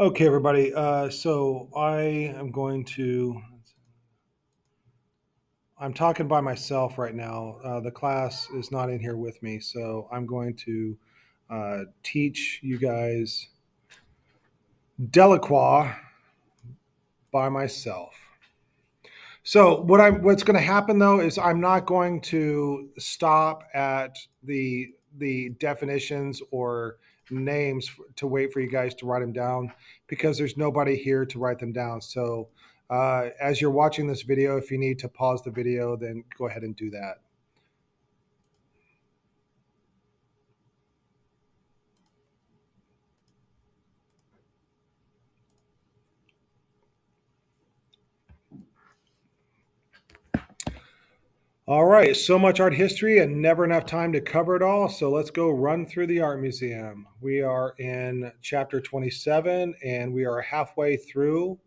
Okay, everybody. I'm talking by myself right now. The class is not in here with me, so I'm going to teach you guys Delacroix by myself. So what's going to happen though is I'm not going to stop at the definitions or names to wait for you guys to write them down because there's nobody here to write them down. So as you're watching this video, if you need to pause the video, then go ahead and do that. All right, so much art history and never enough time to cover it all. So let's go run through the art museum. We are in chapter 27 and we are halfway through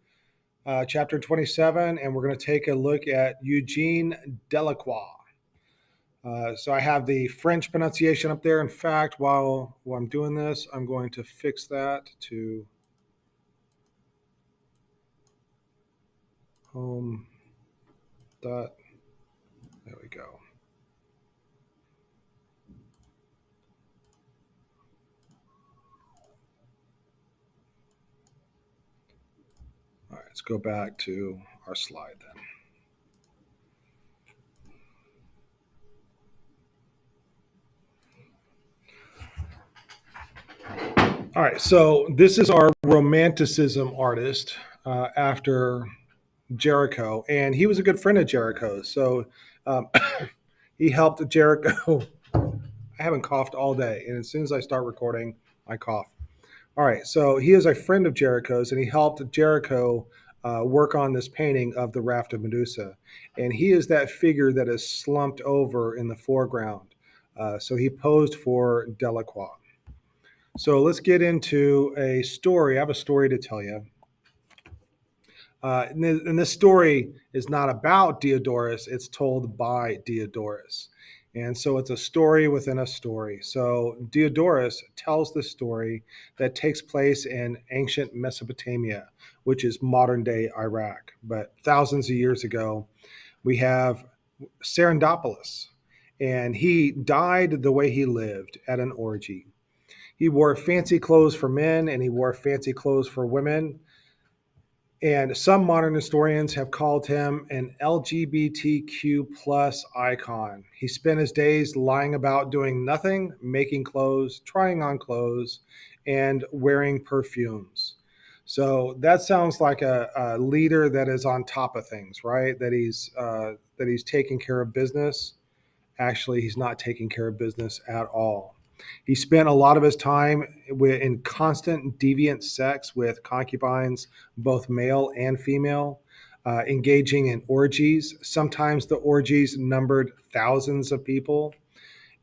chapter 27, and we're going to take a look at Eugene Delacroix. So I have the French pronunciation up there. In fact, while I'm doing this, I'm going to fix that to home dot. There we go. All right, let's go back to our slide then. All right, so this is our Romanticism artist after Jericho, and he was a good friend of Jericho's. So um, he helped Jericho. I haven't coughed all day, and as soon as I start recording, I cough. All right, so he is a friend of Jericho's, and he helped Jericho work on this painting of the Raft of Medusa, and he is that figure that is slumped over in the foreground. So he posed for Delacroix. So let's get into a story. I have a story to tell you. And this story is not about Diodorus, it's told by Diodorus. And so it's a story within a story. So Diodorus tells the story that takes place in ancient Mesopotamia, which is modern day Iraq. But thousands of years ago, we have Serendopoulos, and he died the way he lived at an orgy. He wore fancy clothes for men and he wore fancy clothes for women. And some modern historians have called him an LGBTQ plus icon. He spent his days lying about doing nothing, making clothes, trying on clothes, and wearing perfumes. So that sounds like a leader that is on top of things, right? That he's taking care of business. Actually, he's not taking care of business at all. He spent a lot of his time in constant deviant sex with concubines, both male and female, engaging in orgies. Sometimes the orgies numbered thousands of people.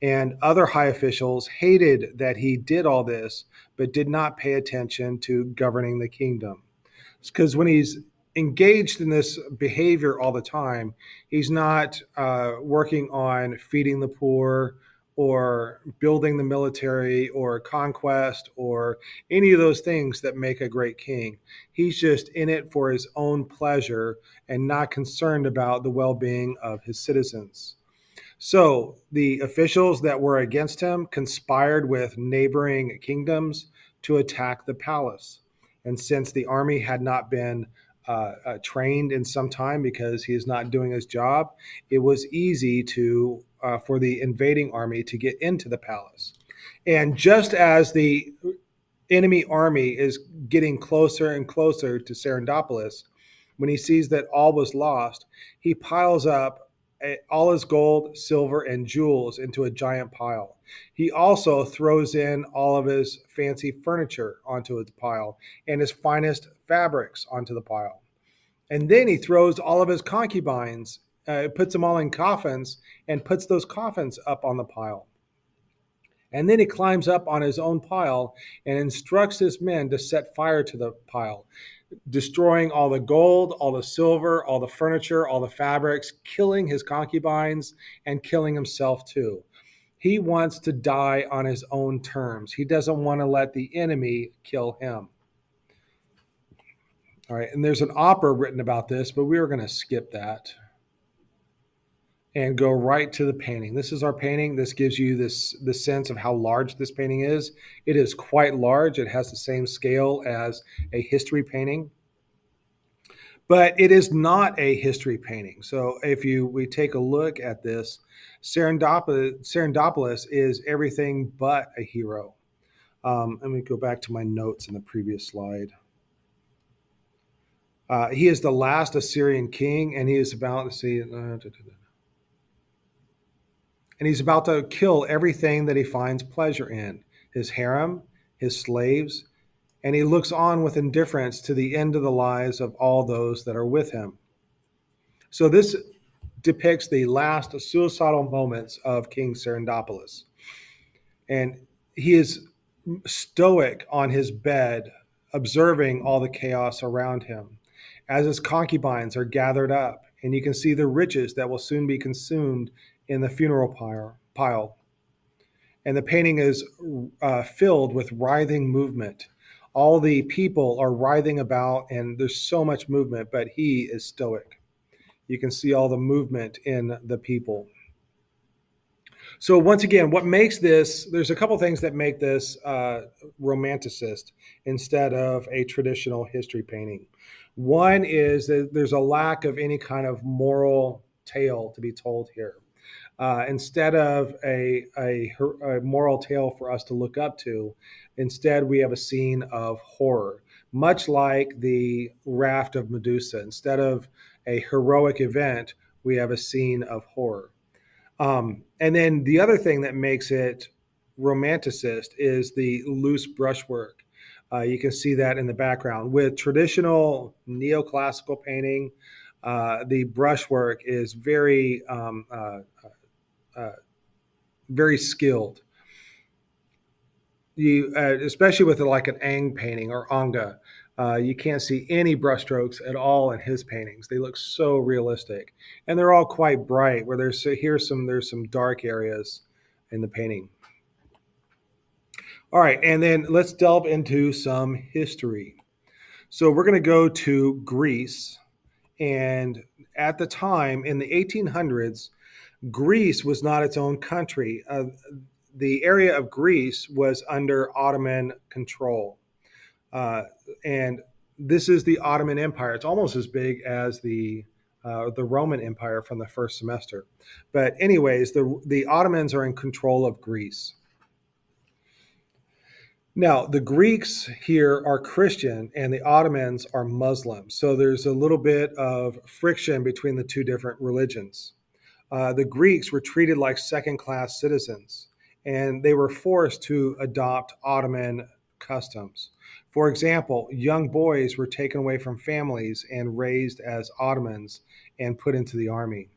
And other high officials hated that he did all this, but did not pay attention to governing the kingdom. Because when he's engaged in this behavior all the time, he's not working on feeding the poor or building the military or conquest or any of those things that make a great king. He's just in it for his own pleasure and not concerned about the well being of his citizens. So the officials that were against him conspired with neighboring kingdoms to attack the palace. And since the army had not been trained in some time because he is not doing his job, it was easy to for the invading army to get into the palace. And just as the enemy army is getting closer and closer to Serendopoulos, when he sees that all was lost, he piles up all his gold, silver, and jewels into a giant pile. He also throws in all of his fancy furniture onto his pile and his finest fabrics onto the pile. And then he throws all of his concubines, puts them all in coffins, and puts those coffins up on the pile. And then he climbs up on his own pile and instructs his men to set fire to the pile, destroying all the gold, all the silver, all the furniture, all the fabrics, killing his concubines, and killing himself too. He wants to die on his own terms. He doesn't want to let the enemy kill him. All right, and there's an opera written about this, but we are going to skip that and go right to the painting. This is our painting. This gives you the sense of how large this painting is. It is quite large. It has the same scale as a history painting, but it is not a history painting. So if we take a look at this, Serendopoulos is everything but a hero. Let me go back to my notes in the previous slide. He is the last Assyrian king, and he is about to see. And he's about to kill everything that he finds pleasure in, his harem, his slaves, and he looks on with indifference to the end of the lives of all those that are with him. So this depicts the last suicidal moments of King Serendopoulos. And he is stoic on his bed, observing all the chaos around him as his concubines are gathered up, and you can see the riches that will soon be consumed in the funeral pile. And the painting is filled with writhing movement. All the people are writhing about, and there's so much movement, but he is stoic. You can see all the movement in the people. So once again, what makes this, there's a couple things that make this romanticist instead of a traditional history painting. One is that there's a lack of any kind of moral tale to be told here. Instead of a moral tale for us to look up to, instead we have a scene of horror, much like the raft of Medusa. Instead of a heroic event, we have a scene of horror. And then the other thing that makes it romanticist is the loose brushwork. You can see that in the background. With traditional neoclassical painting, the brushwork is very skilled. You, especially with like an Ang painting or Anga, you can't see any brushstrokes at all in his paintings. They look so realistic, and they're all quite bright. Where there's some dark areas in the painting. All right, and then let's delve into some history. So we're going to go to Greece, and at the time in the 1800s, Greece was not its own country. The area of Greece was under Ottoman control. And this is the Ottoman Empire. It's almost as big as the Roman Empire from the first semester. But anyways, the Ottomans are in control of Greece. Now, the Greeks here are Christian and the Ottomans are Muslim. So there's a little bit of friction between the two different religions. The Greeks were treated like second-class citizens, and they were forced to adopt Ottoman customs. For example, young boys were taken away from families and raised as Ottomans and put into the army.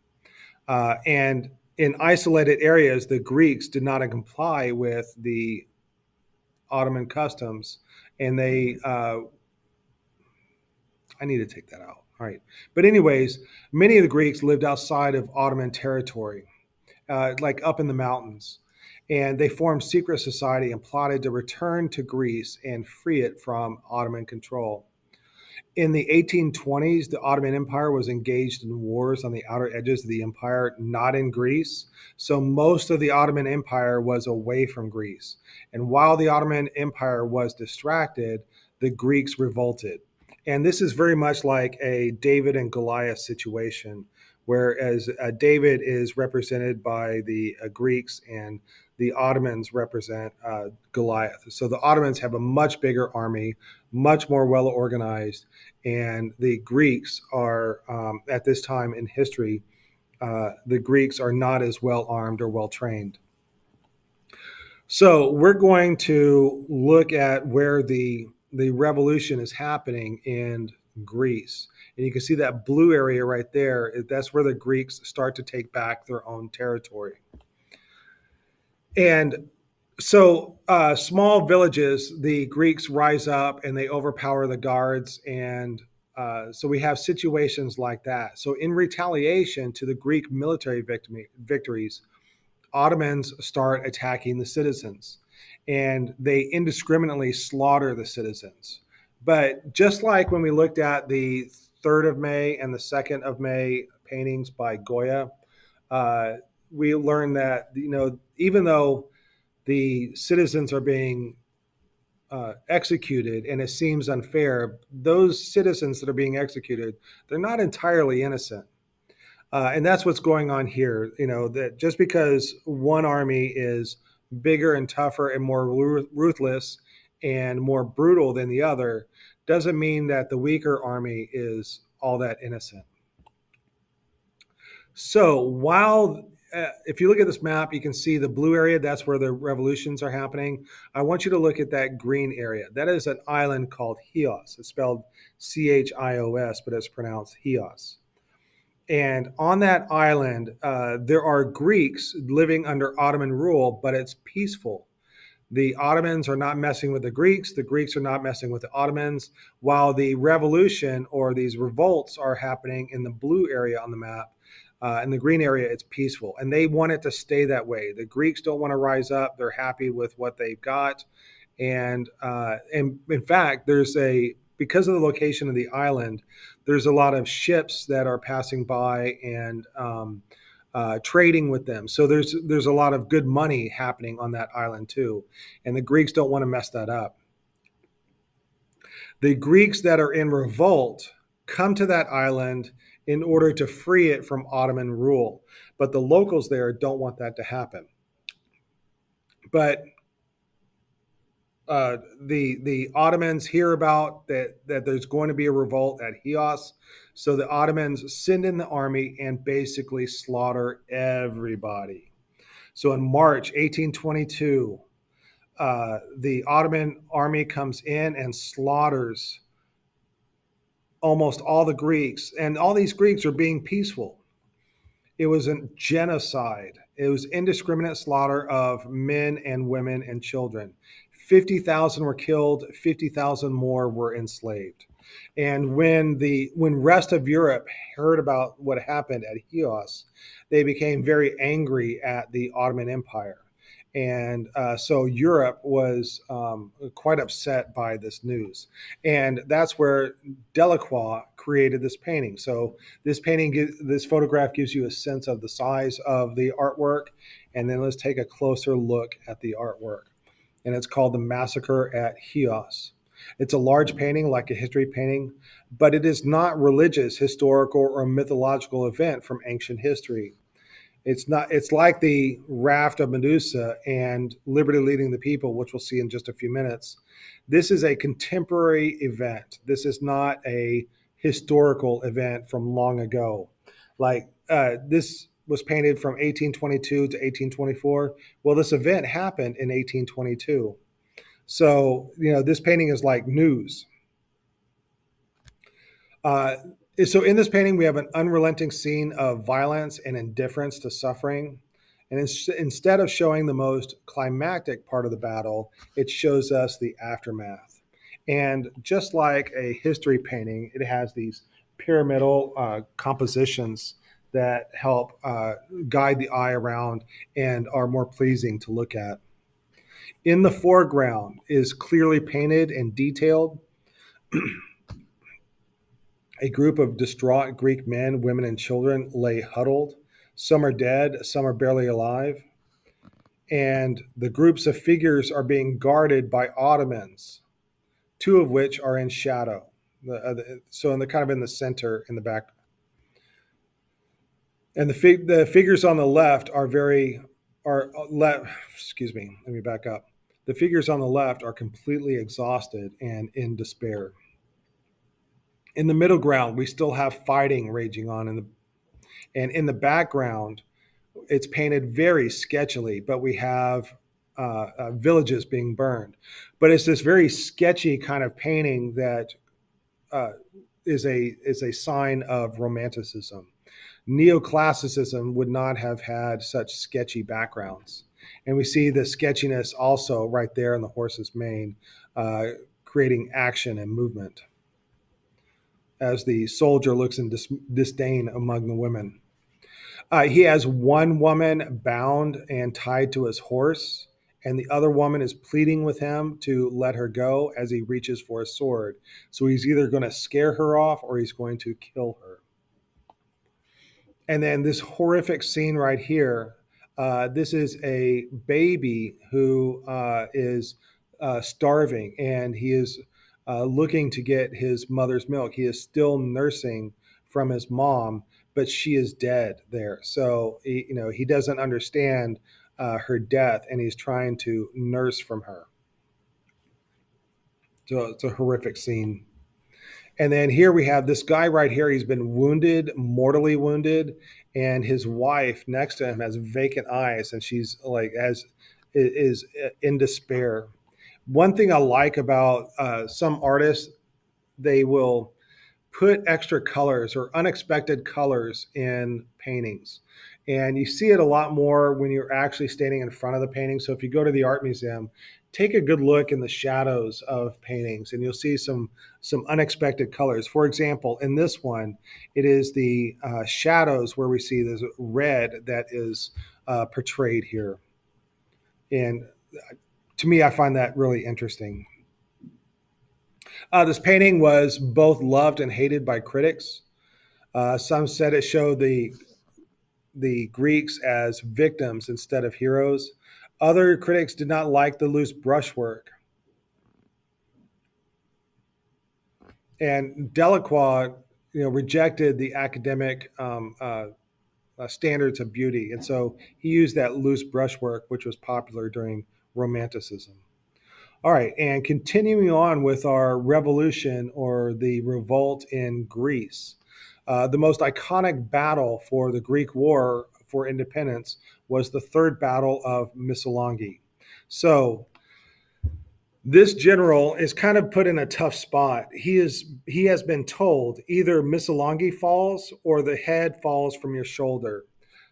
And in isolated areas, the Greeks did not comply with the Ottoman customs, and I need to take that out. All right. But anyways, many of the Greeks lived outside of Ottoman territory, like up in the mountains. And they formed secret society and plotted to return to Greece and free it from Ottoman control. In the 1820s, the Ottoman Empire was engaged in wars on the outer edges of the empire, not in Greece. So most of the Ottoman Empire was away from Greece. And while the Ottoman Empire was distracted, the Greeks revolted. And this is very much like a David and Goliath situation, whereas David is represented by the Greeks and the Ottomans represent Goliath. So the Ottomans have a much bigger army, much more well organized, and the Greeks are, at this time in history, the Greeks are not as well armed or well trained. So we're going to look at where the revolution is happening in Greece. And you can see that blue area right there. That's where the Greeks start to take back their own territory. And so small villages, the Greeks rise up and they overpower the guards. And so we have situations like that. So in retaliation to the Greek military victories, Ottomans start attacking the citizens, and they indiscriminately slaughter the citizens. But just like when we looked at the 3rd of May and the 2nd of May paintings by Goya, uh, we learned that, even though the citizens are being executed and it seems unfair, those citizens that are being executed, they're not entirely innocent. And that's what's going on here. That just because one army is bigger and tougher and more ruthless and more brutal than the other doesn't mean that the weaker army is all that innocent. So while if you look at this map, you can see the blue area. That's where the revolutions are happening. I want you to look at that green area. That is an island called Chios. It's spelled Chios, but it's pronounced Chios. And on that island, there are Greeks living under Ottoman rule, but it's peaceful. The Ottomans are not messing with the Greeks. The Greeks are not messing with the Ottomans. While the revolution or these revolts are happening in the blue area on the map, in the green area, it's peaceful. And they want it to stay that way. The Greeks don't want to rise up. They're happy with what they've got. And in fact, because of the location of the island, there's a lot of ships that are passing by and trading with them. So there's a lot of good money happening on that island too, and the Greeks don't want to mess that up. The Greeks that are in revolt come to that island in order to free it from Ottoman rule, but the locals there don't want that to happen. But the Ottomans hear about that there's going to be a revolt at Chios, so the Ottomans send in the army and basically slaughter everybody. So in March 1822, the Ottoman army comes in and slaughters almost all the Greeks, and all these Greeks are being peaceful. It was a genocide. It was indiscriminate slaughter of men and women and children. 50,000 were killed, 50,000 more were enslaved. And when rest of Europe heard about what happened at Chios, they became very angry at the Ottoman Empire. And so Europe was quite upset by this news. And that's where Delacroix created this painting. So this photograph gives you a sense of the size of the artwork. And then let's take a closer look at the artwork. And it's called The Massacre at Chios. It's a large painting, like a history painting, but it is not religious, historical, or mythological event from ancient history. It's not. It's like the raft of Medusa and Liberty Leading the People, which we'll see in just a few minutes. This is a contemporary event. This is not a historical event from long ago. Like this was painted from 1822 to 1824. Well, this event happened in 1822. So, this painting is like news. So in this painting, we have an unrelenting scene of violence and indifference to suffering. And instead of showing the most climactic part of the battle, it shows us the aftermath. And just like a history painting, it has these pyramidal compositions that help guide the eye around and are more pleasing to look at. In the foreground is clearly painted and detailed a group of distraught Greek men, women, and children lay huddled. Some are dead, some are barely alive. And the groups of figures are being guarded by Ottomans, two of which are in shadow. So they're kind of in the center, in the back. And the figures on the left excuse me, let me back up. The figures on the left are completely exhausted and in despair. In the middle ground, we still have fighting raging on, and in the background, it's painted very sketchily, but we have villages being burned. But it's this very sketchy kind of painting that is a sign of Romanticism. Neoclassicism would not have had such sketchy backgrounds. And we see the sketchiness also right there in the horse's mane, creating action and movement as the soldier looks in disdain among the women. He has one woman bound and tied to his horse, and the other woman is pleading with him to let her go as he reaches for a sword. So he's either going to scare her off or he's going to kill her. And then this horrific scene right here. This is a baby who is starving, and he is looking to get his mother's milk. He is still nursing from his mom, but she is dead there. So he doesn't understand her death, and he's trying to nurse from her. So it's a horrific scene. And then here we have this guy right here. He's been wounded, mortally wounded, and his wife next to him has vacant eyes, and she's like is in despair. One thing I like about some artists, they will put extra colors or unexpected colors in paintings. And you see it a lot more when you're actually standing in front of the painting. So if you go to the art museum, take a good look in the shadows of paintings and you'll see some unexpected colors. For example, in this one, it is the shadows where we see this red that is portrayed here. And to me, I find that really interesting. This painting was both loved and hated by critics. Some said it showed the Greeks as victims instead of heroes. Other critics did not like the loose brushwork. And Delacroix, rejected the academic standards of beauty, and so he used that loose brushwork, which was popular during Romanticism. All right, and continuing on with our revolution or the revolt in Greece, the most iconic battle for the Greek War for independence was the Third Battle of Missolonghi. So this general is kind of put in a tough spot. He has been told either Missolonghi falls or the head falls from your shoulder.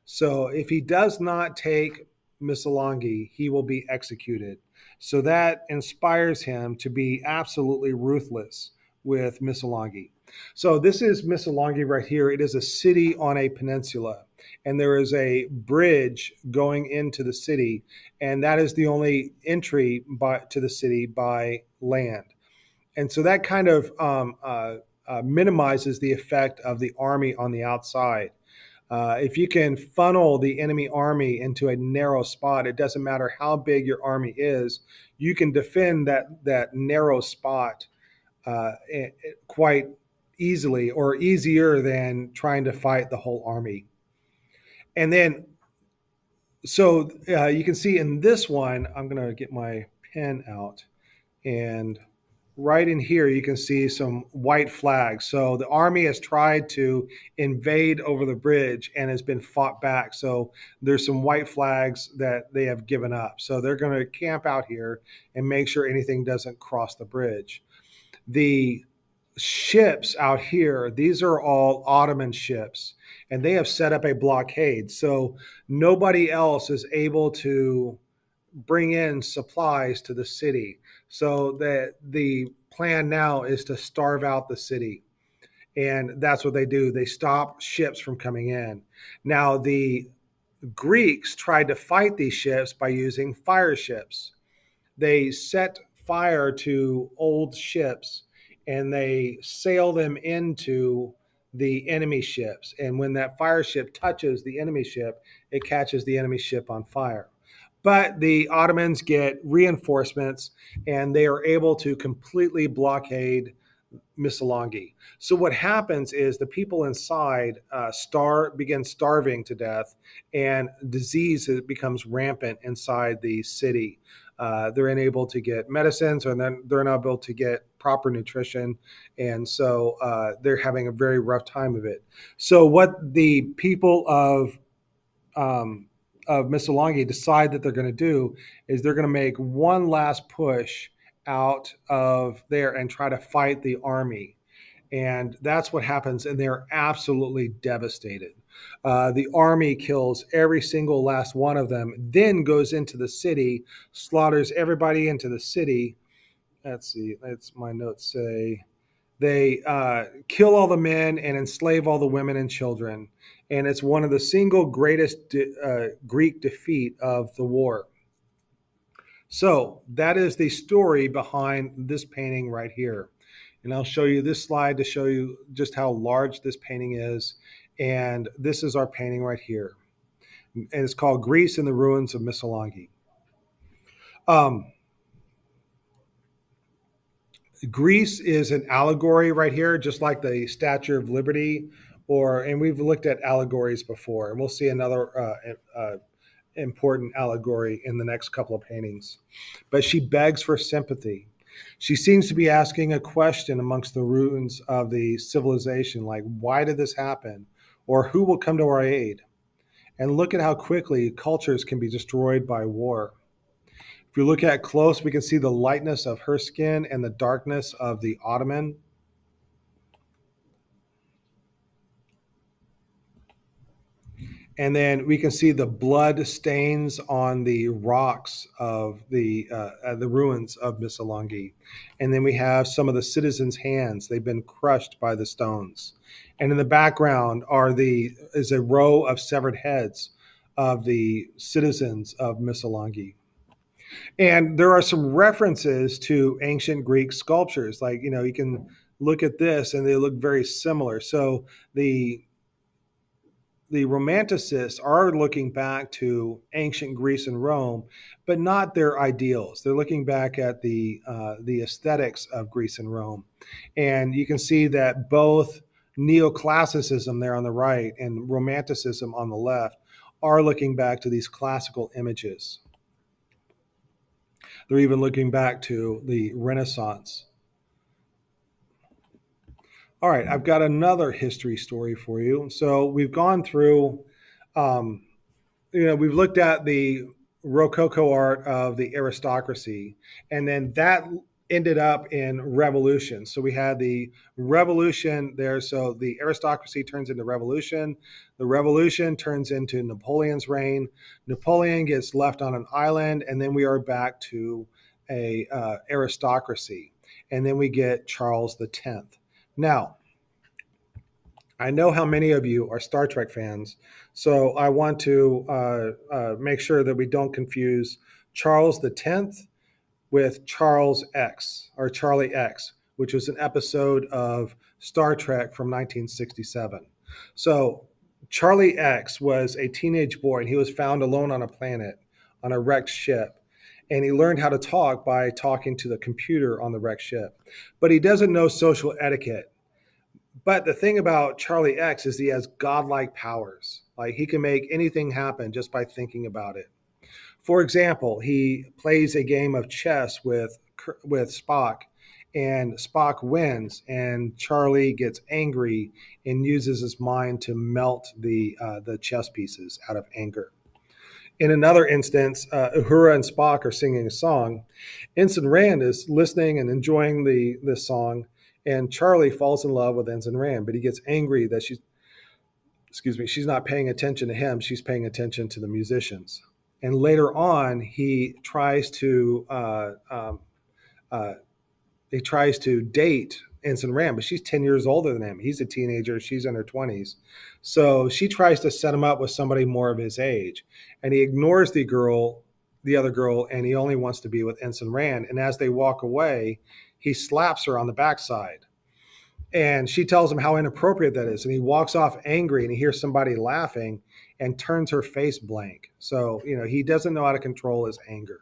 So if he does not take Missolonghi, he will be executed. So that inspires him to be absolutely ruthless with Missolonghi. So this is Missolonghi right here. It is a city on a peninsula, and there is a bridge going into the city, and that is the only entry to the city by land. And so that kind of minimizes the effect of the army on the outside. If you can funnel the enemy army into a narrow spot, it doesn't matter how big your army is, you can defend that narrow spot quite easily or easier than trying to fight the whole army. And then, so you can see in this one, I'm going to get my pen out, and right in here, you can see some white flags. So the army has tried to invade over the bridge and has been fought back. So there's some white flags that they have given up. So they're going to camp out here and make sure anything doesn't cross the bridge. The ships out here, these are all Ottoman ships, and they have set up a blockade. So nobody else is able to bring in supplies to the city. So that the plan now is to starve out the city. And that's what they do. They stop ships from coming in. Now, the Greeks tried to fight these ships by using fire ships. They set fire to old ships and they sail them into the enemy ships. And when that fire ship touches the enemy ship, it catches the enemy ship on fire. But the Ottomans get reinforcements and they are able to completely blockade Missolonghi. So what happens is the people inside begin starving to death, and disease becomes rampant inside the city. They're unable to get medicines, and then they're not able to get proper nutrition, and so they're having a very rough time of it. So what the people of Missolonghi decide that they're going to do is they're going to make one last push out of there and try to fight the army. And that's what happens. And they're absolutely devastated. The army kills every single last one of them, then goes into the city, slaughters everybody into the city. Let's see, that's my notes say. They kill all the men and enslave all the women and children. And it's one of the single greatest Greek defeat of the war. So that is the story behind this painting right here. And I'll show you this slide to show you just how large this painting is. And this is our painting right here. And it's called Greece and the Ruins of Missolonghi. Greece is an allegory right here, just like the Statue of Liberty, and we've looked at allegories before, and we'll see another important allegory in the next couple of paintings. But she begs for sympathy. She seems to be asking a question amongst the ruins of the civilization, like, why did this happen? Or who will come to our aid? And look at how quickly cultures can be destroyed by war. If you look at close, we can see the lightness of her skin and the darkness of the Ottoman. And then we can see the blood stains on the rocks of the ruins of Missolonghi. And then we have some of the citizens' hands. They've been crushed by the stones. And in the background is a row of severed heads of the citizens of Missolonghi. And there are some references to ancient Greek sculptures. Like, you can look at this and they look very similar. So the romanticists are looking back to ancient Greece and Rome, but not their ideals. They're looking back at the aesthetics of Greece and Rome, and you can see that both neoclassicism there on the right and romanticism on the left are looking back to these classical images. They're even looking back to the Renaissance. All right, I've got another history story for you. So we've gone through, we've looked at the Rococo art of the aristocracy, and then that ended up in revolution. So we had the revolution there. So the aristocracy turns into revolution. The revolution turns into Napoleon's reign. Napoleon gets left on an island, and then we are back to a aristocracy. And then we get Charles X. Now, I know how many of you are Star Trek fans, so I want to make sure that we don't confuse Charles X with Charles X or Charlie X, which was an episode of Star Trek from 1967. So Charlie X was a teenage boy, and he was found alone on a planet on a wrecked ship. And he learned how to talk by talking to the computer on the wrecked ship. But he doesn't know social etiquette. But the thing about Charlie X is he has godlike powers. Like, he can make anything happen just by thinking about it. For example, he plays a game of chess with Spock, and Spock wins, and Charlie gets angry and uses his mind to melt the chess pieces out of anger. In another instance, Uhura and Spock are singing a song. Ensign Rand is listening and enjoying the song, and Charlie falls in love with Ensign Rand, but he gets angry that she's not paying attention to him. She's paying attention to the musicians. And later on, he tries to date Ensign Rand, but she's 10 years older than him. He's a teenager. She's in her 20s. So she tries to set him up with somebody more of his age. And he ignores the other girl, and he only wants to be with Ensign Rand. And as they walk away, he slaps her on the backside. And she tells him how inappropriate that is. And he walks off angry, and he hears somebody laughing and turns her face blank. So, he doesn't know how to control his anger.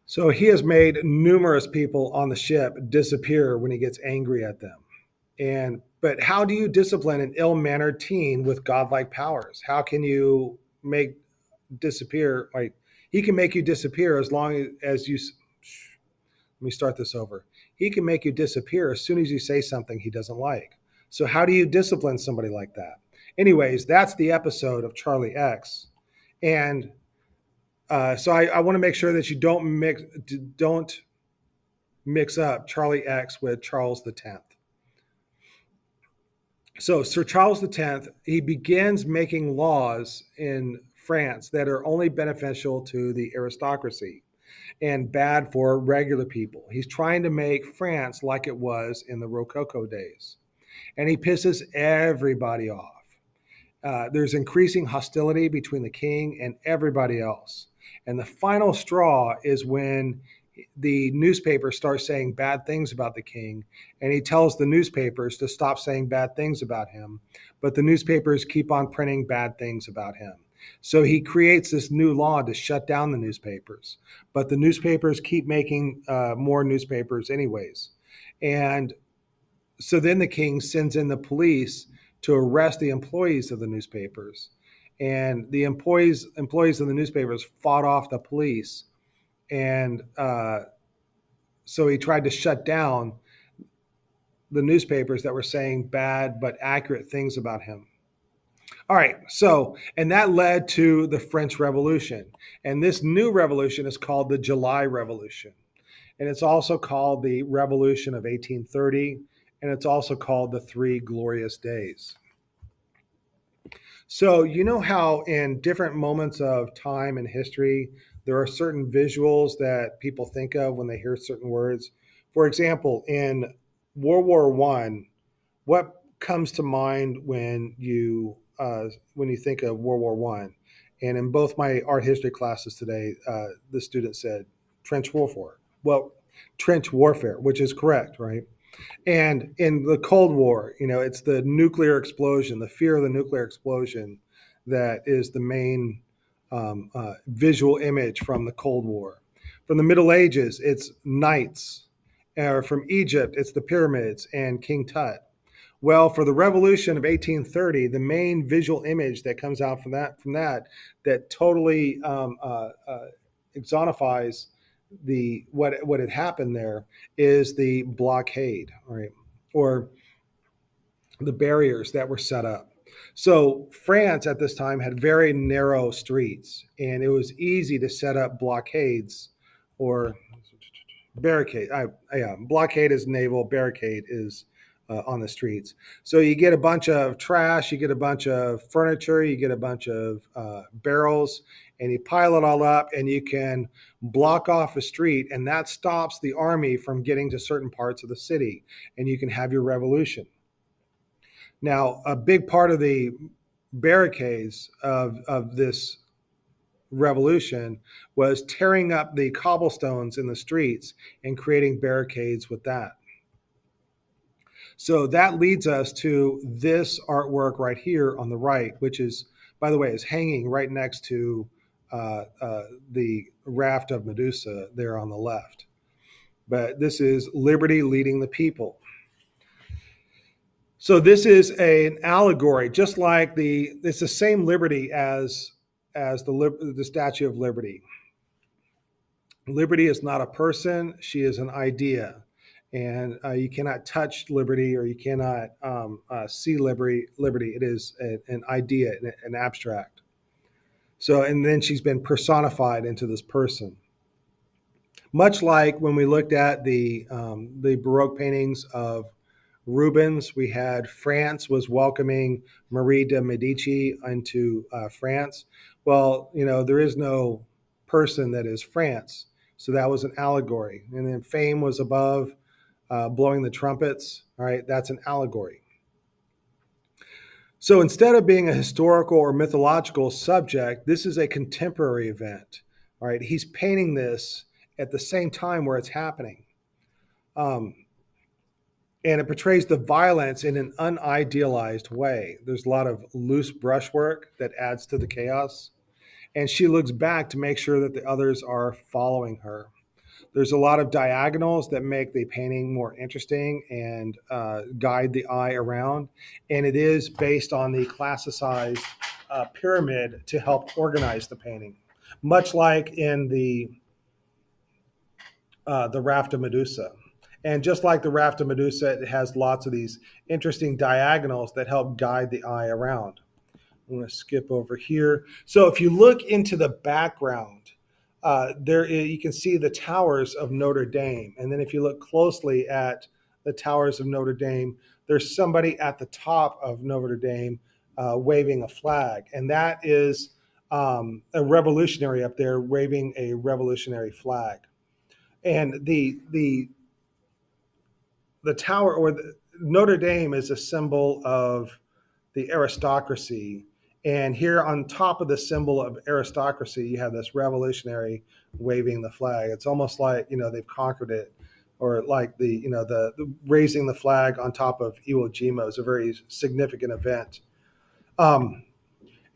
So he has made numerous people on the ship disappear when he gets angry at them. But how do you discipline an ill-mannered teen with godlike powers? How can you make disappear? Like, he can make you disappear as long as you. Let me start this over. He can make you disappear as soon as you say something he doesn't like. So how do you discipline somebody like that? Anyways, that's the episode of Charlie X. And so I want to make sure that you don't mix up Charlie X with Charles X. So Sir Charles X, he begins making laws in France that are only beneficial to the aristocracy and bad for regular people. He's trying to make France like it was in the Rococo days. And he pisses everybody off. There's increasing hostility between the king and everybody else. And the final straw is when the newspaper starts saying bad things about the king, and he tells the newspapers to stop saying bad things about him, but the newspapers keep on printing bad things about him. So he creates this new law to shut down the newspapers, but the newspapers keep making more newspapers anyways. And so then the king sends in the police to arrest the employees of the newspapers, and the employees of the newspapers fought off the police, and so he tried to shut down the newspapers that were saying bad but accurate things about him. All right, so, and that led to the French Revolution. And this new revolution is called the July Revolution. And it's also called the Revolution of 1830. And it's also called the Three Glorious Days. So, you know how in different moments of time and history, there are certain visuals that people think of when they hear certain words. For example, in World War One, what comes to mind when you think of World War One? And in both my art history classes today, the student said trench warfare. Well, trench warfare, which is correct, right? And in the Cold War, it's the nuclear explosion, the fear of the nuclear explosion, that is the main visual image from the Cold War. From the Middle Ages, it's knights. Or from Egypt, it's the pyramids and King Tut. Well, for the Revolution of 1830, the main visual image that comes out that totally exonifies what had happened there is the blockade, right, or the barriers that were set up. So France at this time had very narrow streets, and it was easy to set up blockades or barricade. Yeah, blockade is naval, barricade is on the streets. So you get a bunch of trash, you get a bunch of furniture, you get a bunch of barrels, and you pile it all up, and you can block off a street, and that stops the army from getting to certain parts of the city, and you can have your revolution. Now, a big part of the barricades of this revolution was tearing up the cobblestones in the streets and creating barricades with that. So that leads us to this artwork right here on the right, which is, by the way, is hanging right next to the raft of Medusa there on the left. But this is Liberty Leading the People. So this is an allegory, just like it's the same liberty as the Statue of Liberty. Liberty is not a person; she is an idea, and you cannot touch liberty, or you cannot see liberty. It is an idea, an abstract. So, and then she's been personified into this person. Much like when we looked at the Baroque paintings of Rubens, we had France was welcoming Marie de Medici into France. Well, there is no person that is France. So that was an allegory. And then fame was above blowing the trumpets. All right, that's an allegory. So instead of being a historical or mythological subject, this is a contemporary event. All right, he's painting this at the same time where it's happening. And it portrays the violence in an unidealized way. There's a lot of loose brushwork that adds to the chaos. And she looks back to make sure that the others are following her. There's a lot of diagonals that make the painting more interesting and guide the eye around. And it is based on the classicized pyramid to help organize the painting, much like in the Raft of Medusa. And just like the Raft of Medusa, it has lots of these interesting diagonals that help guide the eye around. I'm going to skip over here. So if you look into the background, you can see the towers of Notre Dame. And then if you look closely at the towers of Notre Dame, there's somebody at the top of Notre Dame waving a flag. And that is a revolutionary up there waving a revolutionary flag. And the tower, or Notre Dame, is a symbol of the aristocracy, And here on top of the symbol of aristocracy, you have this revolutionary waving the flag. It's almost like, they've conquered it, or like the raising the flag on top of Iwo Jima is a very significant event. Um,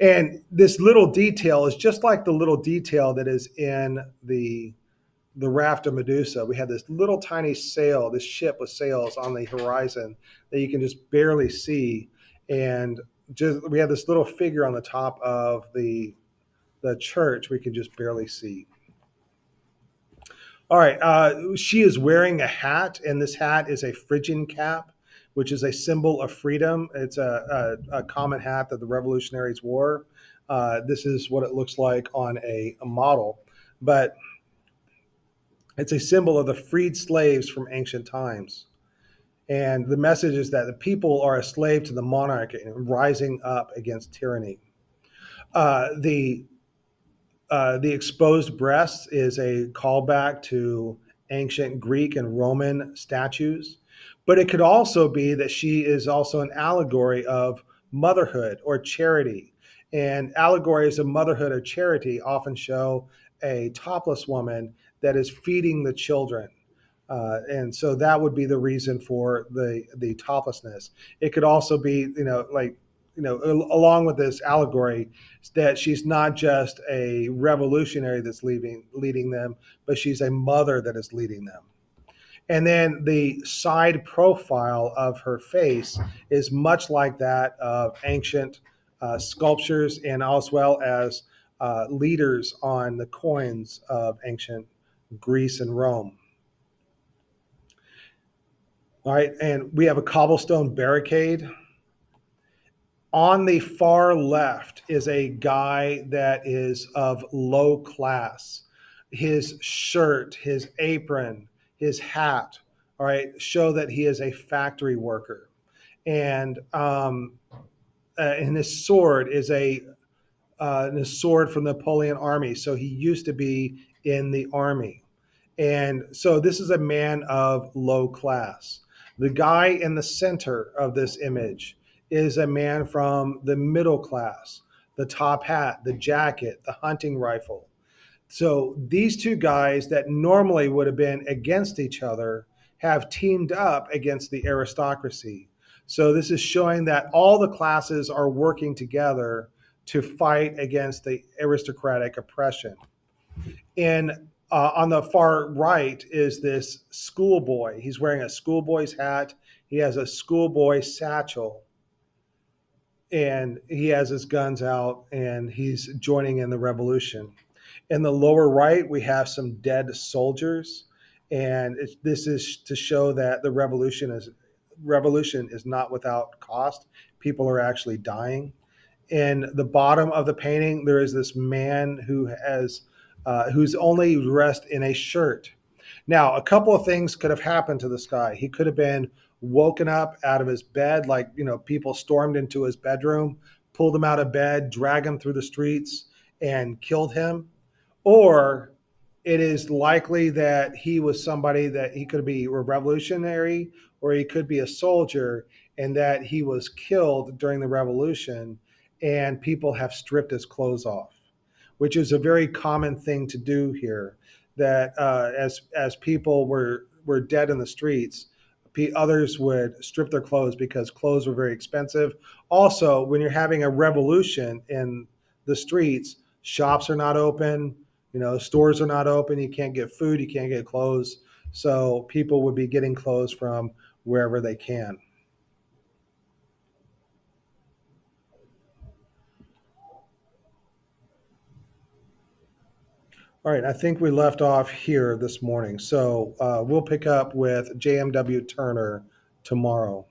and this little detail is just like the little detail that is in the raft of Medusa. We had this little tiny sail, this ship with sails on the horizon that you can just barely see, and just we had this little figure on the top of the church we can just barely see. All right, she is wearing a hat, and this hat is a Phrygian cap, which is a symbol of freedom. It's a common hat that the revolutionaries wore. This is what it looks like on a model, but it's a symbol of the freed slaves from ancient times. And the message is that the people are a slave to the monarch and rising up against tyranny. Uh, the the exposed breasts is a callback to ancient Greek and Roman statues, but it could also be that she is also an allegory of motherhood or charity. And allegories of motherhood or charity often show a topless woman that is feeding the children. And so that would be the reason for the toplessness. It could also be, like, along with this allegory, that she's not just a revolutionary that's leading them, but she's a mother that is leading them. And then the side profile of her face is much like that of ancient sculptures, and as well as leaders on the coins of ancient Greece and Rome. All right, and we have a cobblestone barricade. On the far left is a guy that is of low class. His shirt, his apron, his hat, all right, show that he is a factory worker. And his sword is a sword from the Napoleon army. So he used to be in the army. And so this is a man of low class. The guy in the center of this image is a man from the middle class, the top hat, the jacket, the hunting rifle. So these two guys that normally would have been against each other have teamed up against the aristocracy. So this is showing that all the classes are working together to fight against the aristocratic oppression. And on the far right is this schoolboy. He's wearing a schoolboy's hat. He has a schoolboy satchel, and he has his guns out, and he's joining in the revolution. In the lower right, we have some dead soldiers, and this is to show that the revolution is not without cost. People are actually dying. In the bottom of the painting, there is this man who's only dressed in a shirt. Now, a couple of things could have happened to this guy. He could have been woken up out of his bed, like, people stormed into his bedroom, pulled him out of bed, dragged him through the streets, and killed him. Or it is likely that he was somebody that he could be a revolutionary, or he could be a soldier, and that he was killed during the revolution, and people have stripped his clothes off, which is a very common thing to do here. That as people were dead in the streets, others would strip their clothes because clothes were very expensive. Also, when you're having a revolution in the streets, shops are not open, stores are not open. You can't get food, you can't get clothes. So people would be getting clothes from wherever they can. All right, I think we left off here this morning. So we'll pick up with JMW Turner tomorrow.